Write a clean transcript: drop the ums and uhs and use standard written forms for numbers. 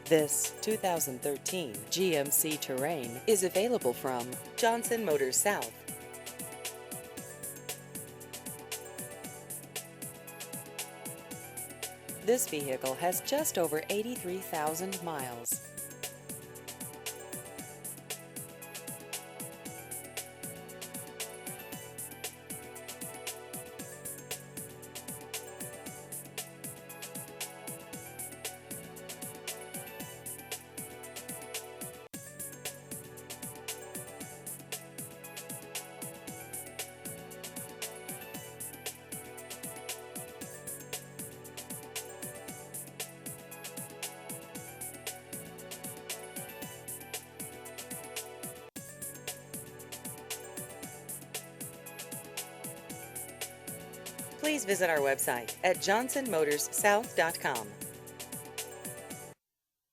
This 2013 GMC Terrain is available from Johnson Motors South. This vehicle has just over 83,000 miles. Please visit our website at johnsonmotorssouth.com.